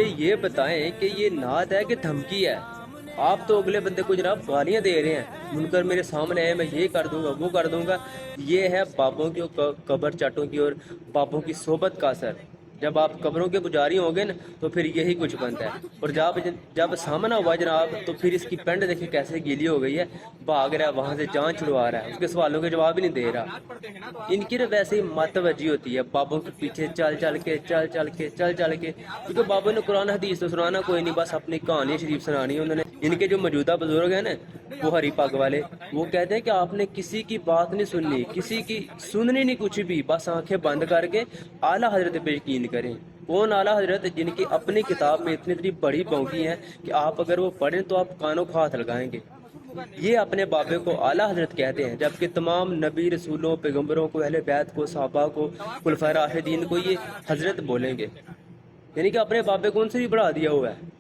یہ بتائیں کہ یہ نعت ہے کہ دھمکی ہے؟ آپ تو اگلے بندے کو جناب گالیاں دے رہے ہیں، منکر میرے سامنے ہے، میں یہ کر دوں گا وہ کر دوں گا۔ یہ ہے بابوں کی قبر چاٹوں کی اور بابوں کی صحبت کا اثر۔ جب آپ قبروں کے پجاری ہوں گے نا تو پھر یہی کچھ بنتا ہے، اور جب سامنا ہوا جناب تو پھر اس کی پینڈ دیکھیں کیسے گیلی ہو گئی ہے، بھاگ رہا ہے وہاں سے، جان چھڑوا رہا ہے، اس کے سوالوں کے جواب ہی نہیں دے رہا۔ ان کی ویسے ہی متوجہ ہوتی ہے بابوں کے پیچھے چل چل کے کیونکہ بابوں نے قرآن حدیث تو سنانا کوئی نہیں، بس اپنی کہانی شریف سنانی ہے انہوں نے۔ ان کے جو موجودہ بزرگ ہیں نا وہ ہری پگ والے، وہ کہتے ہیں کہ آپ نے کسی کی بات نہیں سننی، کسی کی سننی نہیں کچھ بھی، بس آنکھیں بند کر کے اعلیٰ حضرت پہ یقین کریں۔ کون اعلیٰ حضرت؟ جن کی اپنی کتاب میں اتنی بڑی بونکی ہیں کہ آپ اگر وہ پڑھیں تو آپ کانوں کو ہاتھ لگائیں گے۔ یہ اپنے بابے کو اعلیٰ حضرت کہتے ہیں، جبکہ تمام نبی رسولوں پیغمبروں کو، اہل بیت کو، صحابہ کو، خلفائے راشدین کو یہ حضرت بولیں گے، یعنی کہ اپنے بابے کو ان سے بھی بڑھا دیا ہوا ہے۔